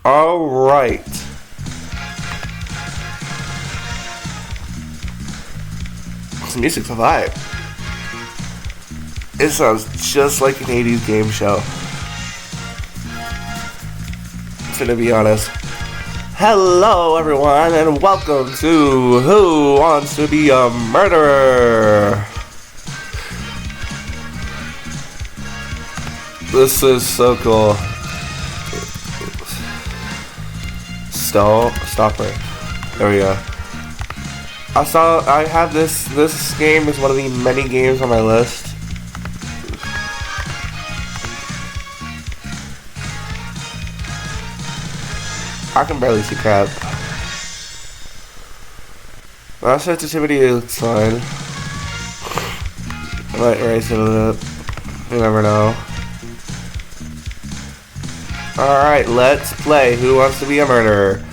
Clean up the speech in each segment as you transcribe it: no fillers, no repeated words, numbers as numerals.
Alright. This music's a vibe. It sounds just like an 80s game show. To be honest. Hello everyone and welcome to Who Wants to Be a Murderer? This is so cool. Stopper. There we go. I have this game is one of the many games on my list. I can barely see crap. My sensitivity is fine. I might raise it a little bit. You never know. Alright, let's play Who Wants to Be a Murderer?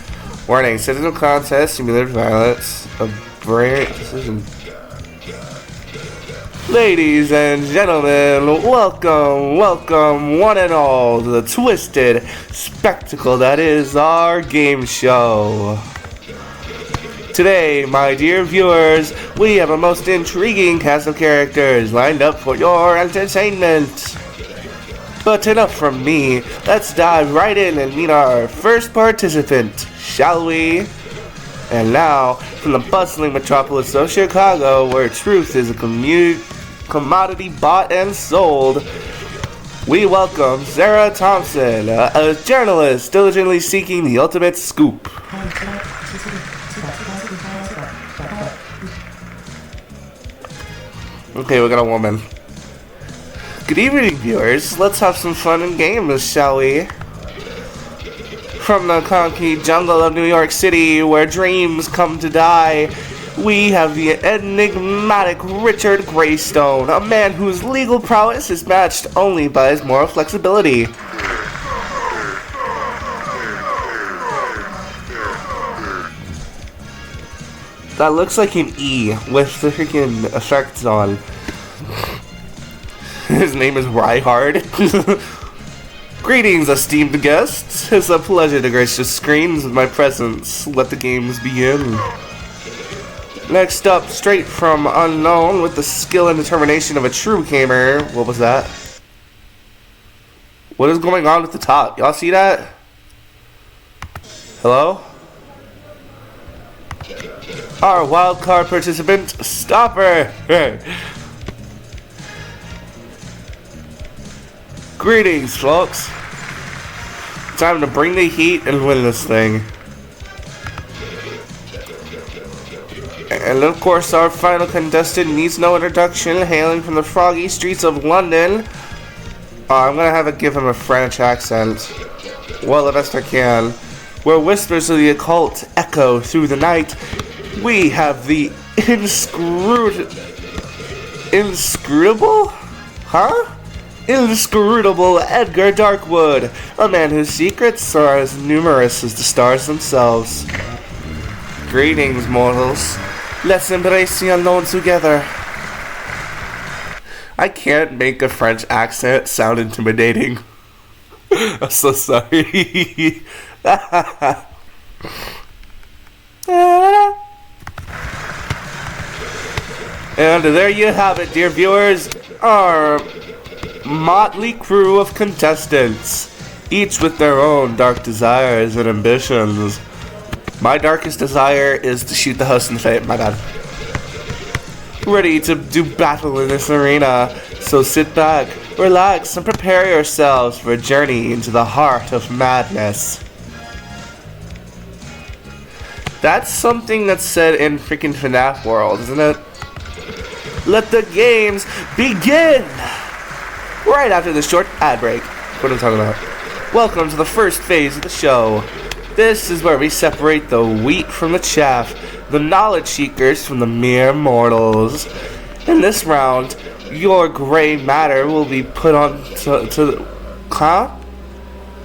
Warning, sensitive contest, simulated violence, a brave decision. Ladies and gentlemen, welcome one and all to the twisted spectacle that is our game show. Today, my dear viewers, we have a most intriguing cast of characters lined up for your entertainment. But enough from me, let's dive right in and meet our first participant, shall we? And now, from the bustling metropolis of Chicago, where truth is a commodity bought and sold, we welcome Sarah Thompson, a journalist diligently seeking the ultimate scoop. Okay, we got a woman. Good evening, viewers. Let's have some fun and games, shall we? From the concrete jungle of New York City, where dreams come to die, we have the enigmatic Richard Greystone, a man whose legal prowess is matched only by his moral flexibility. That looks like an E with the freaking effects on. His name is Ryhard. Greetings, esteemed guests. It's a pleasure to grace your screens with my presence. Let the games begin. Next up, straight from unknown, with the skill and determination of a true gamer. What was that? What is going on at the top? Y'all see that? Hello? Our wildcard participant, Stopper. Greetings, folks. Time to bring the heat and win this thing. And of course, our final contestant needs no introduction, hailing from the froggy streets of London. I'm gonna give him a French accent. Well, the best I can. Where whispers of the occult echo through the night, we have the inscrutable? Huh? Inscrutable Edgar Darkwood, a man whose secrets are as numerous as the stars themselves. Greetings, mortals. Let's embrace the unknown together. I can't make a French accent sound intimidating. I'm so sorry. And there you have it, dear viewers. Our motley crew of contestants, each with their own dark desires and ambitions. My darkest desire is to shoot the host in the face. My bad. Ready to do battle in this arena, so sit back, relax, and prepare yourselves for a journey into the heart of madness. That's something that's said in freaking FNAF world, isn't it? Let the games begin! Right after this short ad break. What am I talking about? Welcome to the first phase of the show. This is where we separate the wheat from the chaff, the knowledge seekers from the mere mortals. In this round, your gray matter will be put on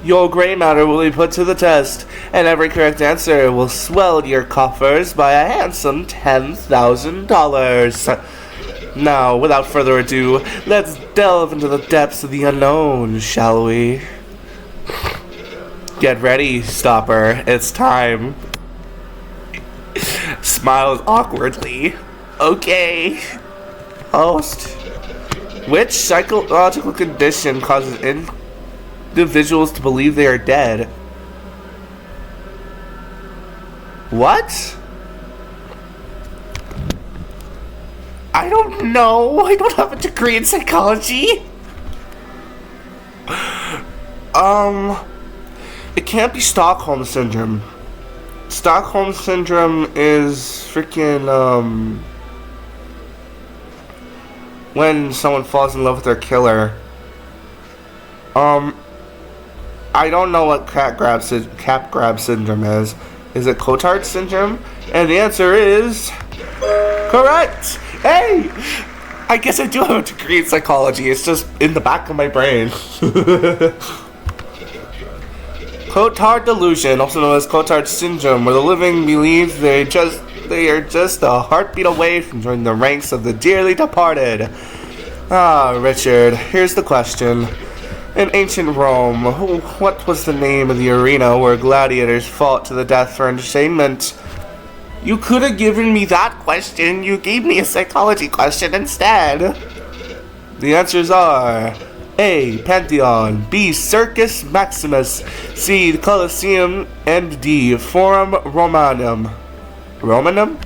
Your gray matter will be put to the test, and every correct answer will swell your coffers by a handsome $10,000. Now, without further ado, let's delve into the depths of the unknown, shall we? Get ready, Stopper. It's time. Smiles awkwardly. Okay. Host. Which psychological condition causes individuals to believe they are dead? What? I don't know. I don't have a degree in psychology. It can't be Stockholm Syndrome. Stockholm Syndrome is freaking, when someone falls in love with their killer. I don't know what cap grab syndrome is. Is it Cotard Syndrome? And the answer is correct! Hey! I guess I do have a degree in psychology. It's just in the back of my brain. Cotard delusion, also known as Cotard syndrome, where the living believe they are just a heartbeat away from joining the ranks of the dearly departed. Ah, Richard, here's the question. In ancient Rome, what was the name of the arena where gladiators fought to the death for entertainment? You could have given me that question. You gave me a psychology question instead. The answers are A. Pantheon, B. Circus Maximus, C. The Colosseum, and D. Forum Romanum. Romanum?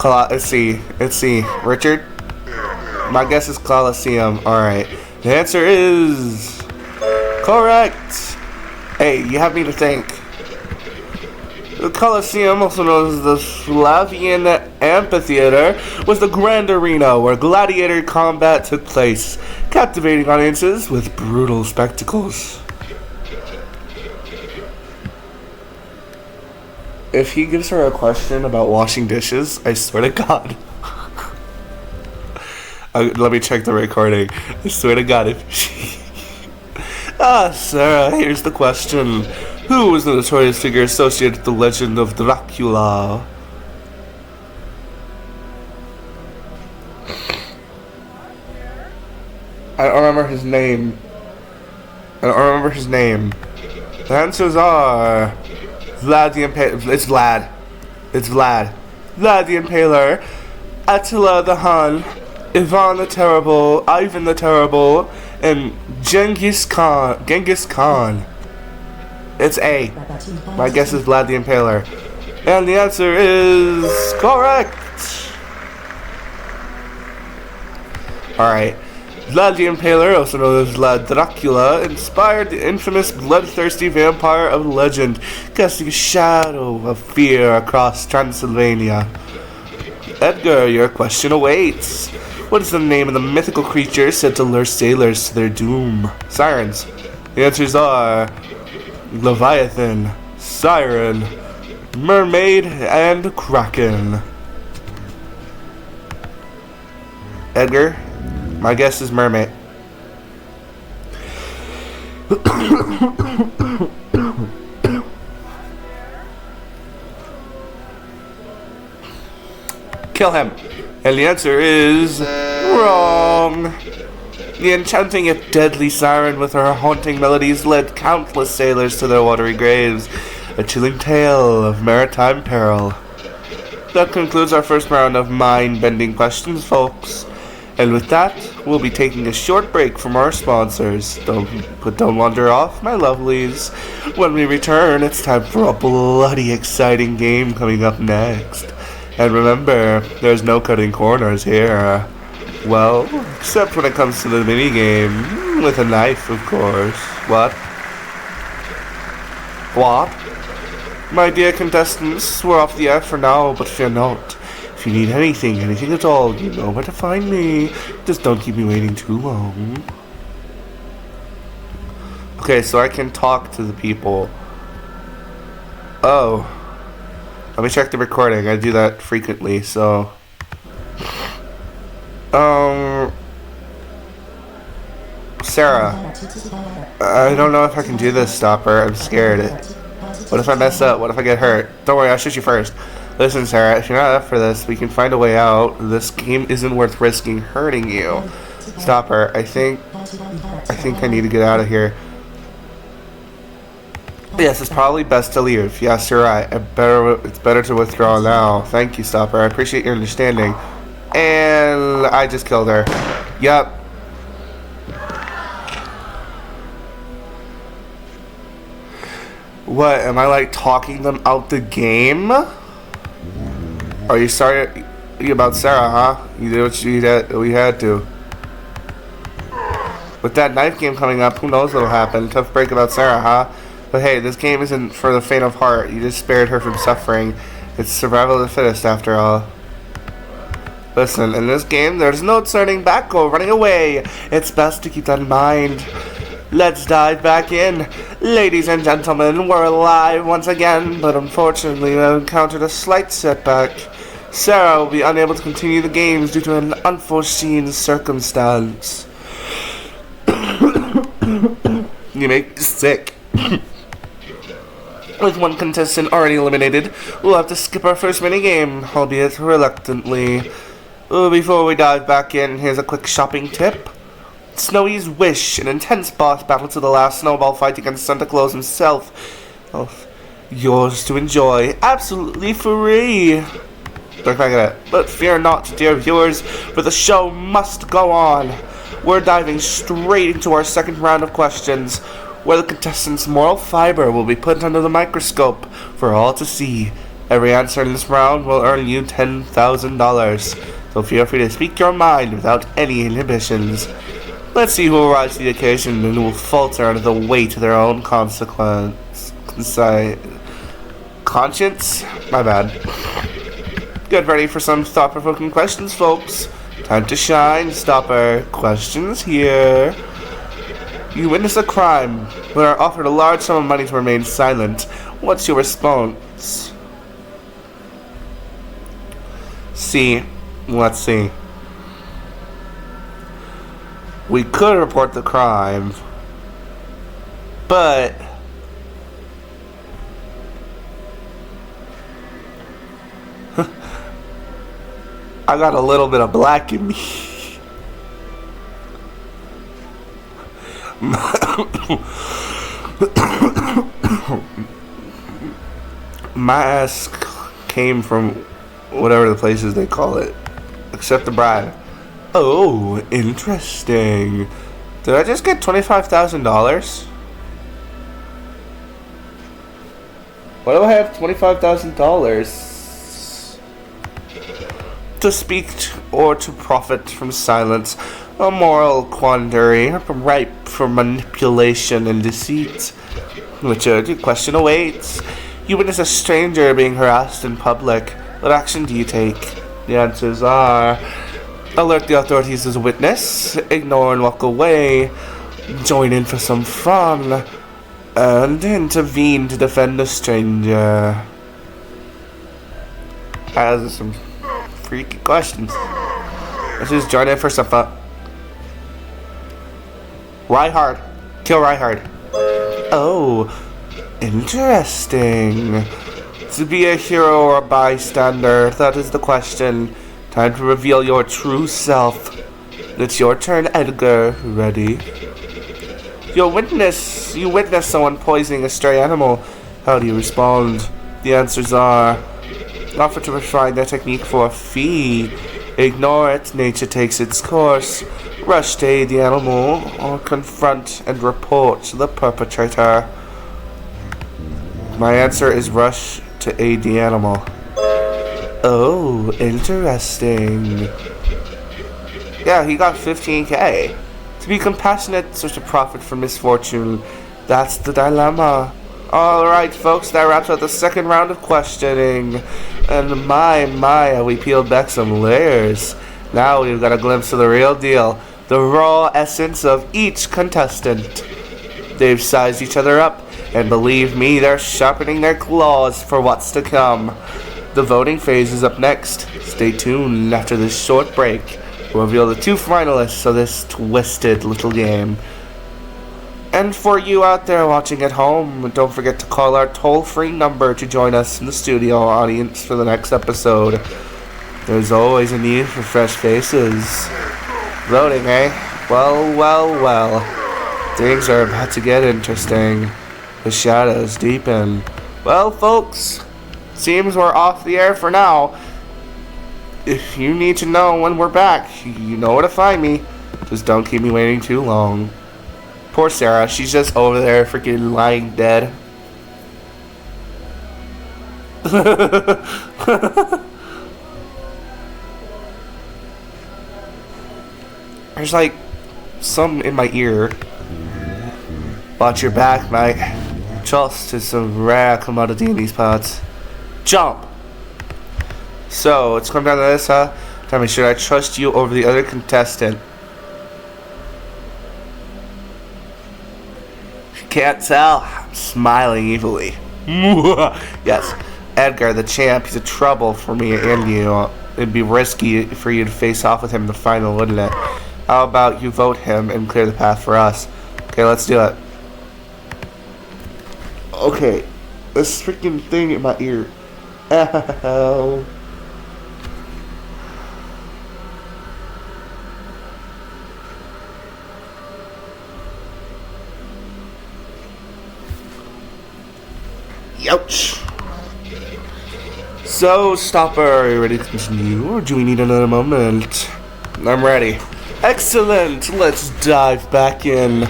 Let's see. Richard? My guess is Colosseum. Alright. The answer is correct. Hey, you have me to think. The Colosseum, also known as the Slavian Amphitheater, was the grand arena where gladiator combat took place, captivating audiences with brutal spectacles. If he gives her a question about washing dishes, I swear to God. Let me check the recording. I swear to God, if she... Sarah, here's the question. Who was the notorious figure associated with the legend of Dracula? I don't remember his name. The answers are Vlad the Impaler. It's Vlad. Vlad the Impaler, Attila the Hun, Ivan the Terrible, Ivan the Terrible, and Genghis Khan. It's A. My guess is Vlad the Impaler. And the answer is correct. Alright. Vlad the Impaler, also known as Vlad Dracula, inspired the infamous bloodthirsty vampire of legend, casting a shadow of fear across Transylvania. Edgar, your question awaits. What is the name of the mythical creature said to lure sailors to their doom? Sirens. The answers are Leviathan, Siren, Mermaid, and Kraken. Edgar, my guess is Mermaid. Kill him. And the answer is wrong. The enchanting yet deadly siren with her haunting melodies led countless sailors to their watery graves. A chilling tale of maritime peril. That concludes our first round of mind-bending questions, folks. And with that, we'll be taking a short break from our sponsors. Don't wander off, my lovelies. When we return, it's time for a bloody exciting game coming up next. And remember, there's no cutting corners here. Well, except when it comes to the minigame. With a knife, of course. What? My dear contestants, we're off the air for now, but fear not. If you need anything at all, you know where to find me. Just don't keep me waiting too long. Okay, so I can talk to the people. Oh. Let me check the recording. I do that frequently, so... Sarah. I don't know if I can do this, Stopper. I'm scared. What if I mess up? What if I get hurt? Don't worry, I'll shoot you first. Listen, Sarah, if you're not up for this, we can find a way out. This game isn't worth risking hurting you. Stopper, I think I need to get out of here. Yes, it's probably best to leave. Yes, you're right. It's better to withdraw now. Thank you, Stopper. I appreciate your understanding. And I just killed her. Yep. What, am I like talking them out the game? Are you sorry about Sarah, huh? You did what we had to. With that knife game coming up, who knows what'll happen. Tough break about Sarah, huh? But hey, this game isn't for the faint of heart. You just spared her from suffering. It's survival of the fittest, after all. Listen, in this game, there's no turning back or running away. It's best to keep that in mind. Let's dive back in. Ladies and gentlemen, we're alive once again, but unfortunately we have encountered a slight setback. Sarah will be unable to continue the games due to an unforeseen circumstance. You make me sick. With one contestant already eliminated, we'll have to skip our first minigame, albeit reluctantly. Before we dive back in, here's a quick shopping tip. Snowy's Wish, an intense boss battle to the last snowball fight against Santa Claus himself. Oh, yours to enjoy, absolutely free. Don't forget it. But fear not, dear viewers, for the show must go on. We're diving straight into our second round of questions, where the contestants' moral fiber will be put under the microscope for all to see. Every answer in this round will earn you $10,000, so feel free to speak your mind without any inhibitions. Let's see who will rise to the occasion and who will falter under the weight of their own consequence. Conscience? My bad. Get ready for some thought-provoking questions, folks. Time to shine, Stopper. Questions here. You witness a crime, but are offered a large sum of money to remain silent. What's your response? C. Let's see. We could report the crime, but I got a little bit of black in me. My ass came from whatever the places they call it, except the bride. Oh, interesting. Did I just get $25,000? Why do I have $25,000? To speak or to profit from silence, a moral quandary ripe for manipulation and deceit. Which question awaits. You witness a stranger being harassed in public. What action do you take? The answers are: alert the authorities as a witness, ignore and walk away, join in for some fun, and intervene to defend the stranger. Those are some freaky questions. Let's just join in for some fun. Reinhardt. Kill Reinhardt. Oh, interesting. To be a hero or a bystander, that is the question. Time to reveal your true self. It's your turn, Edgar. Ready? You witness someone poisoning a stray animal. How do you respond? The answers are: offer to refine their technique for a fee, ignore it, nature takes its course, rush to aid the animal, or confront and report the perpetrator. My answer is rush to aid the animal. Oh, interesting. Yeah, he got $15K. To be compassionate or to profit from misfortune, that's the dilemma. Alright, folks, that wraps up the second round of questioning. And my, we peeled back some layers. Now we've got a glimpse of the real deal. The raw essence of each contestant. They've sized each other up, and believe me, they're sharpening their claws for what's to come. The voting phase is up next. Stay tuned after this short break. We'll reveal the two finalists of this twisted little game. And for you out there watching at home, don't forget to call our toll-free number to join us in the studio audience for the next episode. There's always a need for fresh faces. Voting, eh? Well. Things are about to get interesting. The shadows deepen. Well, folks, seems we're off the air for now. If you need to know when we're back, you know where to find me. Just don't keep me waiting too long. Poor Sarah, she's just over there freaking lying dead. There's like some in my ear. Watch your back, mate. Trust is a rare commodity in these parts. Jump! So, it's come down to this, huh? Tell me, should I trust you over the other contestant? Can't tell. I'm smiling evilly. Yes, Edgar, the champ, he's a trouble for me and you. It'd be risky for you to face off with him in the final, wouldn't it? How about you vote him and clear the path for us? Okay, let's do it. Okay, this freaking thing in my ear. Ow. Ouch. So, Stopper, are you ready to continue, or do we need another moment? I'm ready. Excellent! Let's dive back in.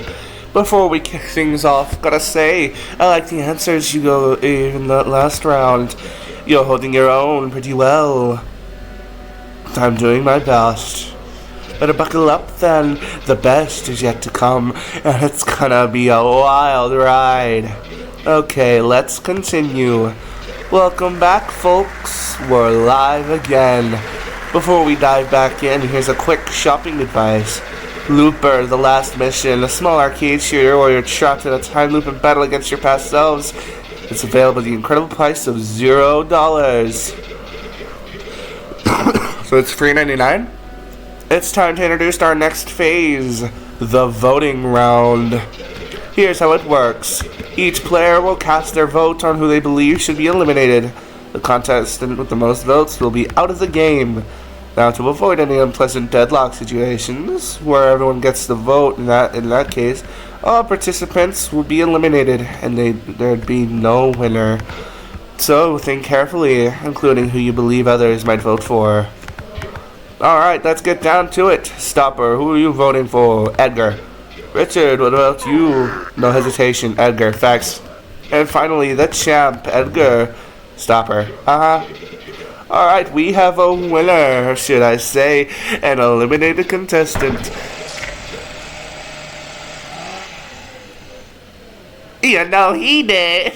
Before we kick things off, gotta say, I like the answers you gave in that last round. You're holding your own pretty well. I'm doing my best. Better buckle up then. The best is yet to come, and it's gonna be a wild ride. Okay, let's continue. Welcome back, folks. We're live again. Before we dive back in, here's a quick shopping advice. Looper, the last mission, a small arcade shooter where you're trapped in a time loop and battle against your past selves. It's available at the incredible price of $0. So it's $3.99? It's time to introduce our next phase, the voting round. Here's how it works. Each player will cast their vote on who they believe should be eliminated. The contestant with the most votes will be out of the game. Now, to avoid any unpleasant deadlock situations where everyone gets the vote, in that case, all participants would be eliminated and there'd be no winner. So think carefully, including who you believe others might vote for. Alright, let's get down to it. Stopper, who are you voting for? Edgar. Richard, what about you? No hesitation, Edgar. Facts. And finally, the champ, Edgar. Stopper. Alright, we have a winner, should I say, an eliminated contestant. You know he did.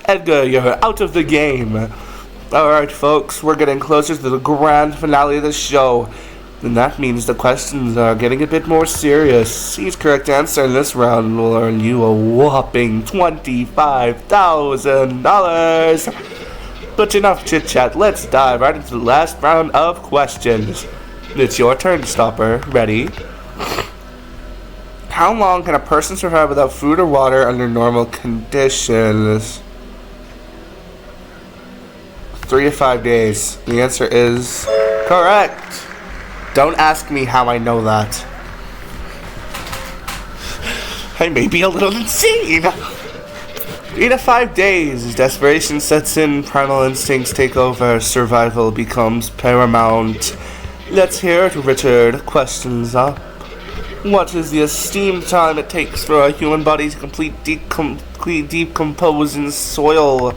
Edgar, you're out of the game. Alright, folks, we're getting closer to the grand finale of the show. And that means the questions are getting a bit more serious. Each correct answer in this round will earn you a whopping $25,000. But enough chit-chat, let's dive right into the last round of questions. It's your turn, Stopper. Ready? How long can a person survive without food or water under normal conditions? 3 to 5 days. The answer is correct. Don't ask me how I know that. I may be a little insane. 3 to 5 days. Desperation sets in. Primal instincts take over. Survival becomes paramount. Let's hear it, Richard. Questions up. What is the esteemed time it takes for a human body to complete decompose in soil?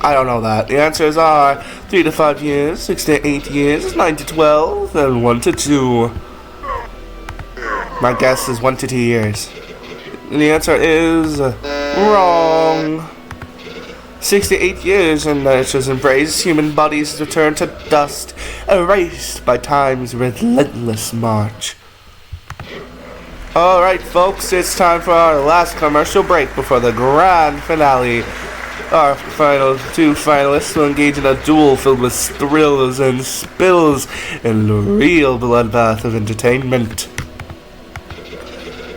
I don't know that. The answers are 3 to 5 years, 6 to 8 years, 9 to 12, and 1 to 2. My guess is 1 to 2 years. And the answer is wrong. 6 to 8 years, and nature's embrace, human bodies return to dust, erased by time's relentless march. Alright, folks, it's time for our last commercial break before the grand finale. Our final 2 finalists will engage in a duel filled with thrills and spills and a real bloodbath of entertainment.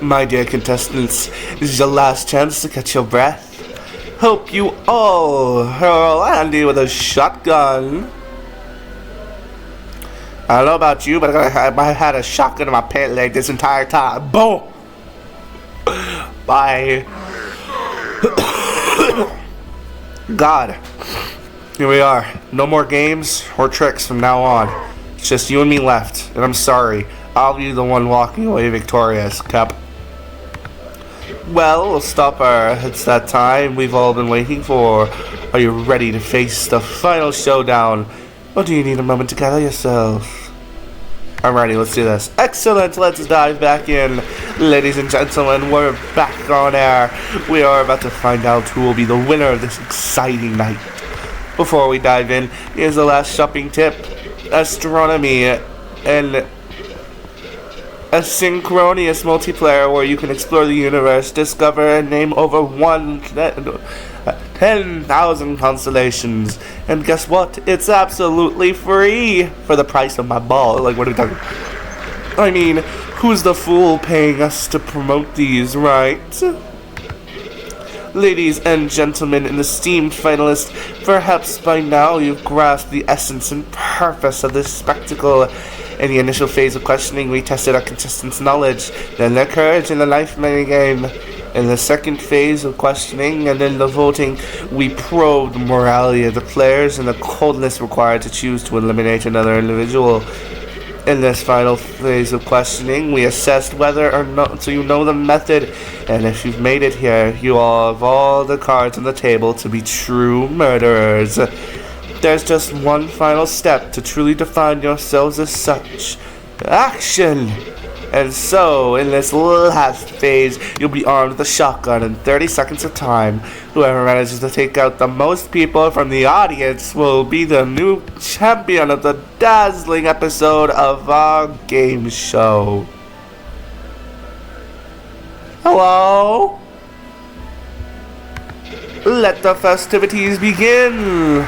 My dear contestants, this is your last chance to catch your breath. Hope you all hurl Andy with a shotgun. I don't know about you, but I had a shotgun in my pant leg this entire time. Boom! Bye. God. Here we are. No more games or tricks from now on. It's just you and me left. And I'm sorry. I'll be the one walking away victorious, Cap. Well, Stopper, it's that time we've all been waiting for. Are you ready to face the final showdown? Or do you need a moment to gather yourself? I'm ready, let's do this. Excellent, let's dive back in. Ladies and gentlemen, we're back on air. We are about to find out who will be the winner of this exciting night. Before we dive in, here's the last shopping tip. Astronomy and asynchronous multiplayer where you can explore the universe, discover and name over 10,000 constellations. And guess what? It's absolutely free for the price of my ball. Like, what are we talking about? I mean, who's the fool paying us to promote these, right? Ladies and gentlemen and esteemed finalists, perhaps by now you've grasped the essence and purpose of this spectacle. In the initial phase of questioning, we tested our contestants' knowledge, then their courage in the life game. In the second phase of questioning and in the voting, we probed the morality of the players and the coldness required to choose to eliminate another individual. In this final phase of questioning, we assessed whether or not you know the method, and if you've made it here, you all have all the cards on the table to be true murderers. There's just one final step to truly define yourselves as such. Action! And so, in this last phase, you'll be armed with a shotgun in 30 seconds of time. Whoever manages to take out the most people from the audience will be the new champion of the dazzling episode of our game show. Hello? Let the festivities begin!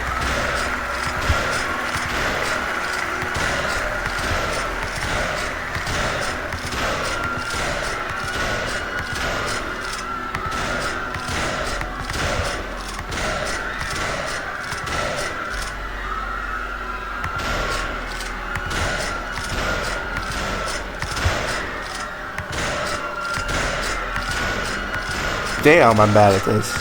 Damn, I'm bad at this.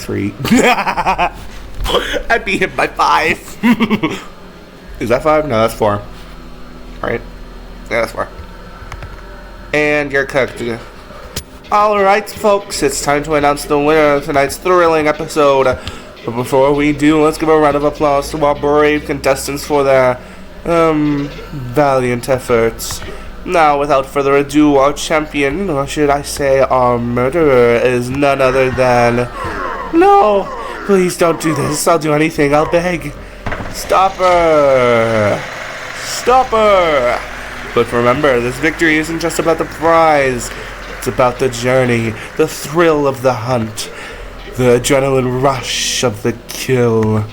Three. I beat him by 5. Is that 5? No, that's 4. Right? Yeah, that's 4. And you're cooked. Alright, folks, it's time to announce the winner of tonight's thrilling episode. But before we do, let's give a round of applause to our brave contestants for their, valiant efforts. Now, without further ado, our champion, or should I say our murderer, is none other than... No! Please don't do this. I'll do anything. I'll beg. Stopper! Stopper! But remember, this victory isn't just about the prize. It's about the journey, the thrill of the hunt, the adrenaline rush of the kill.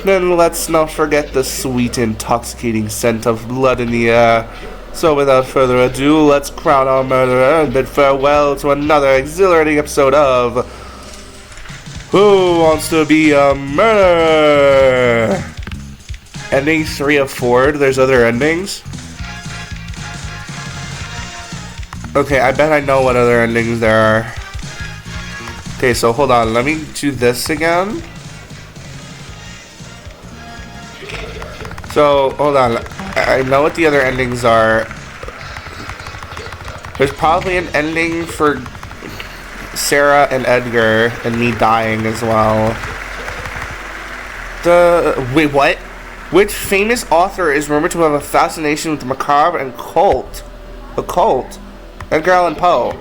Then let's not forget the sweet, intoxicating scent of blood in the air. So without further ado, let's crown our murderer and bid farewell to another exhilarating episode of Who Wants to Be a Murderer? Ending 3 of 4. There's other endings. Okay, I bet I know what other endings there are. Okay, so hold on. Let me do this again. So, hold on. I know what the other endings are. There's probably an ending for Sarah and Edgar and me dying as well. Wait, what? Which famous author is rumored to have a fascination with the macabre and occult? Edgar Allan Poe.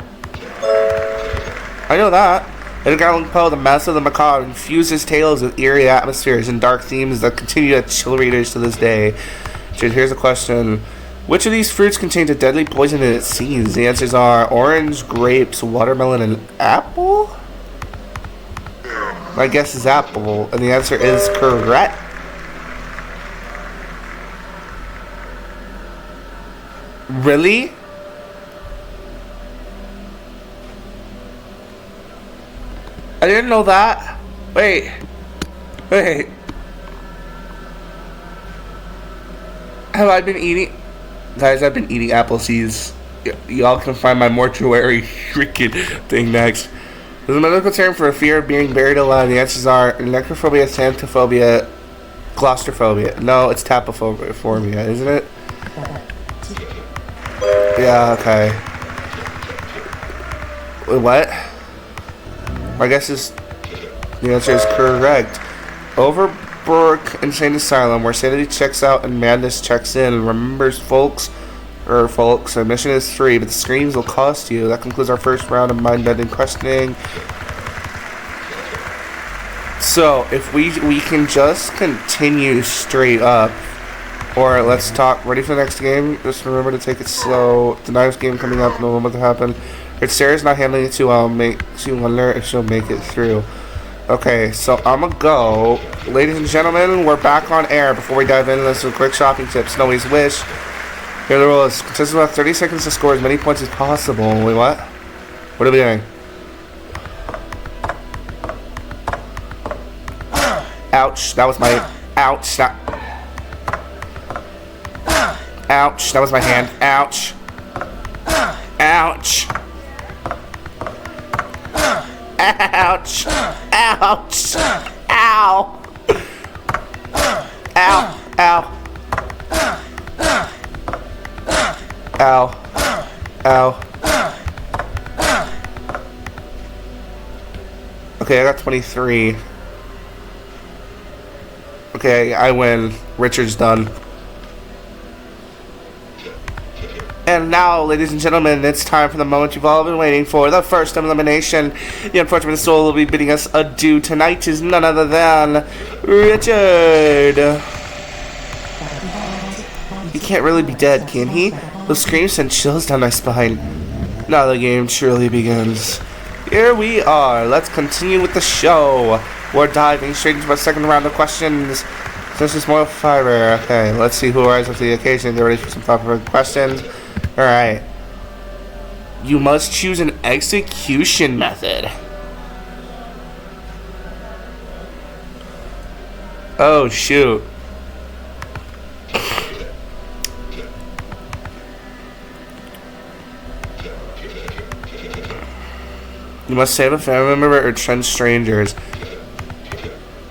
I know that. Edgar Allan Poe, the master of the macabre, infuses tales with eerie atmospheres and dark themes that continue to chill readers to this day. Here's a question. Which of these fruits contains a deadly poison in its seeds? The answers are orange, grapes, watermelon, and apple? My guess is apple, and the answer is correct. Really? didn't know that. Wait. Wait. Have I been eating? Guys, I've been eating apple seeds. Y'all can find my mortuary freaking thing next. There's a medical term for a fear of being buried alive. The answers are necrophobia, xanthophobia, claustrophobia. No, it's tapophobia, isn't it? Yeah, okay. Wait, what? I guess the answer is correct. Overbrook Insane Asylum, where sanity checks out and madness checks in. Remembers, folks, admission is free, but the screams will cost you. That concludes our first round of mind-bending questioning. So, if we can just continue straight up, or let's talk. Ready for the next game? Just remember to take it slow. The next game coming up, no what to happen. If Sarah's not handling it too well, makes you wonder if she'll make it through. Okay, so I'm gonna go. Ladies and gentlemen, we're back on air. Before we dive in, let's do quick shopping tips. Snowy's Wish. Here are the rules. Consists of about 30 seconds to score as many points as possible. Wait, what? What are we doing? Ouch, that was my... Ouch, that... Ouch, that was my hand. Ouch. Ouch. Ouch. Ouch. Ow. Ow. Ow. Ow. Ow. Okay, I got 23. Okay, I win. Richard's done. And now, ladies and gentlemen, it's time for the moment you've all been waiting for. The first elimination. The unfortunate soul will be bidding us adieu tonight is none other than Richard. He can't really be dead, can he? Those screams send chills down my spine. Now the game truly begins. Here we are. Let's continue with the show. We're diving straight into our second round of questions. This is more fiber. Okay, let's see who rises up to the occasion. Get ready for some thought-provoking questions. Alright. You must choose an execution method. Oh, shoot. You must save a family member or 10 strangers.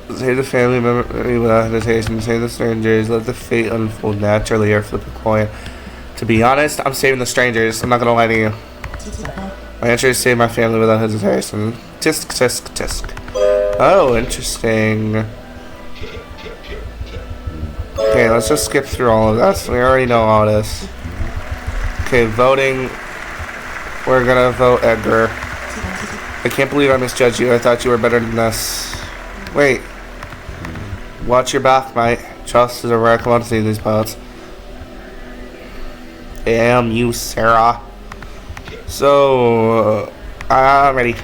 Save the family member without hesitation. Save the strangers. Let the fate unfold naturally or flip a coin. To be honest, I'm saving the strangers. I'm not gonna lie to you. My answer is save my family without hesitation. Tisk, tisk, tisk. Oh, interesting. Okay, let's just skip through all of this. We already know all this. Okay, voting. We're gonna vote Edgar. I can't believe I misjudged you. I thought you were better than this. Wait. Watch your back, mate. Trust is a rare commodity in these parts. Damn you, Sarah. So, I'm ready.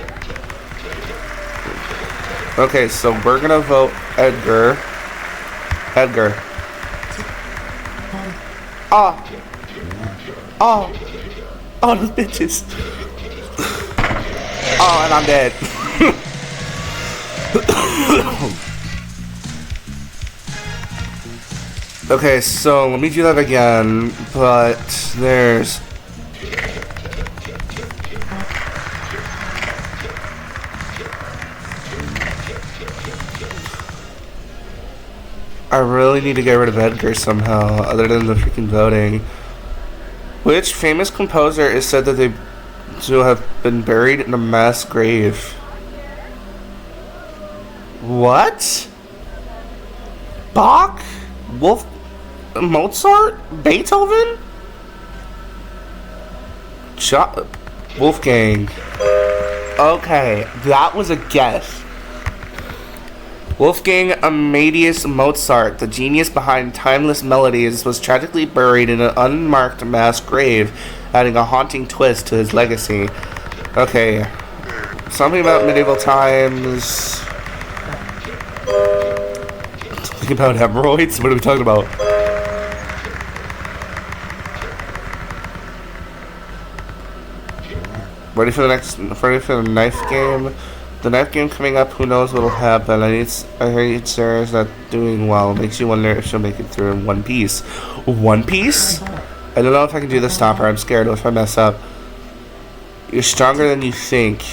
Okay, so we're gonna vote Edgar. Edgar. Oh. Oh. Oh, those bitches. Oh, and I'm dead. Okay, so let me do that again, but there's... I really need to get rid of Edgar somehow, other than the freaking voting. Which famous composer is said that they to have been buried in a mass grave? What? Bach? Mozart? Beethoven? Wolfgang. Okay, that was a guess. Wolfgang Amadeus Mozart, the genius behind timeless melodies, was tragically buried in an unmarked mass grave, adding a haunting twist to his legacy. Okay, something about medieval times. Something about hemorrhoids? What are we talking about? Ready for the knife game? The knife game coming up, who knows what'll happen. I heard Sarah's not doing well. Makes you wonder if she'll make it through in one piece. One Piece? I don't know if I can do this, Stopper. I'm scared if I mess up. You're stronger than you think,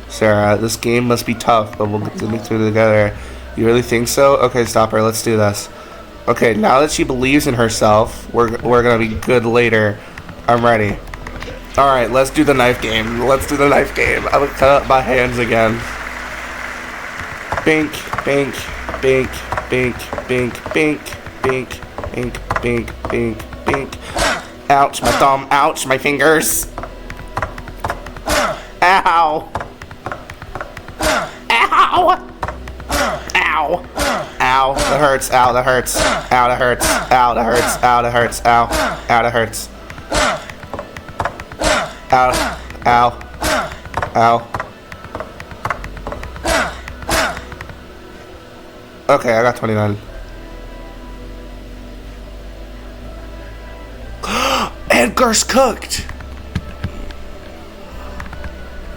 Sarah. This game must be tough, but we'll get through it together. You really think so? Okay, Stopper, let's do this. Okay, now that she believes in herself, we're gonna be good later. I'm ready. Alright, let's do the knife game. Let's do the knife game. I'm gonna cut up my hands again. Bink, bink, bink, bink, bink, bink, bink, bink, bink, bink, bink. Ouch, my thumb. Ouch, my fingers. Ow. Ow. Ow. Ow. That hurts. Ow, that hurts. Ow, that hurts. Ow, that hurts. Ow, that hurts. Ow. Ow, that hurts. Ow. Ow. Ow. Okay, I got 29. Edgar's cooked!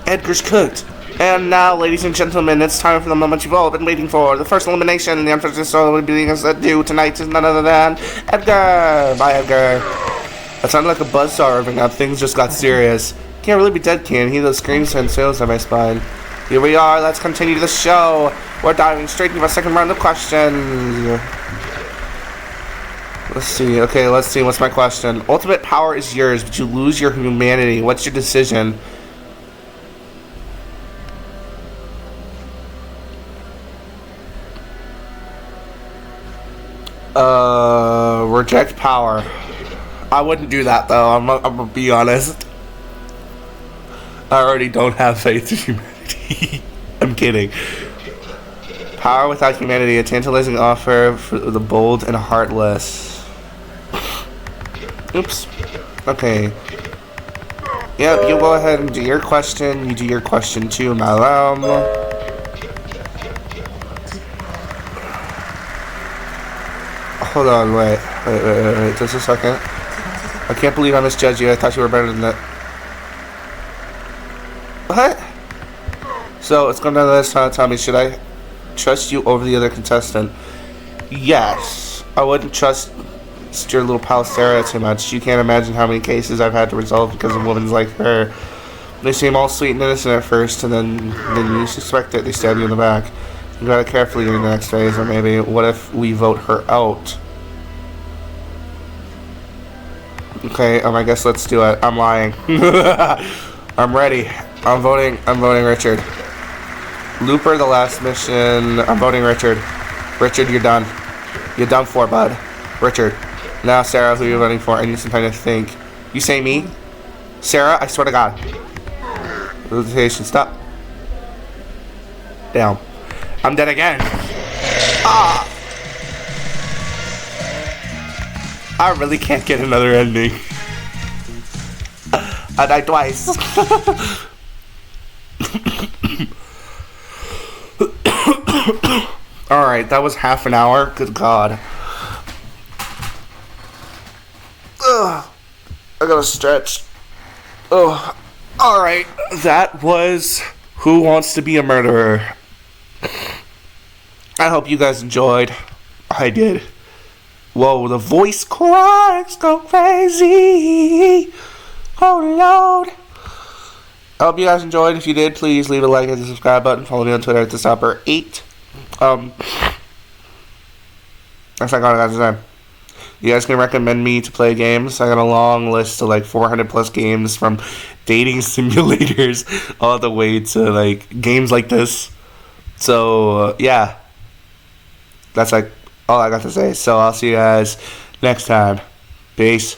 Edgar's cooked. And now, ladies and gentlemen, it's time for the moment you've all been waiting for. The first elimination in the unfortunate story will be due tonight is none other than Edgar! Bye, Edgar. That sounded like a buzzsaw ripping up. Things just got serious. Can't really be dead, can he? Those screams send chills down my spine. Here we are. Let's continue the show. We're diving straight into our second round of questions. Let's see. Okay, let's see. What's my question? Ultimate power is yours, but you lose your humanity. What's your decision? Reject power. I wouldn't do that though. I'm gonna be honest. I already don't have faith in humanity. I'm kidding. Power without humanity, a tantalizing offer for the bold and heartless. Oops. Okay. Yep, you go ahead and do your question. You do your question too, Malam. Hold on, wait, just a second. I can't believe I misjudged you. I thought you were better than that. What? So, it's going down to this time. Tell me, should I trust you over the other contestant? Yes. I wouldn't trust your little pal Sarah too much. You can't imagine how many cases I've had to resolve because of women like her. They seem all sweet and innocent at first, and then you suspect it, they stab you in the back. You gotta carefully in the next phase, or maybe, what if we vote her out? Okay, I guess let's do it. I'm lying. I'm ready. I'm voting Richard. Looper, the last mission. I'm voting Richard. Richard, you're done. You're done for, bud. Richard. Now, Sarah, who are you voting for? I need some time to think. You say me? Sarah, I swear to God. Rotation, stop. Down. I'm dead again. Ah! I really can't get another ending. I died twice. Alright, that was half an hour. Good God. Ugh. I gotta stretch. Oh. Alright, that was Who Wants to Be a Murderer. I hope you guys enjoyed. I did. Whoa, the voice cracks go crazy. Oh Lord. I hope you guys enjoyed. If you did, please leave a like and the subscribe button. Follow me on Twitter at TheStopper8. That's all I got to say. You guys can recommend me to play games. I got a long list of like 400 plus games, from dating simulators all the way to like games like this. So yeah, that's like all I got to say. So I'll see you guys next time. Peace.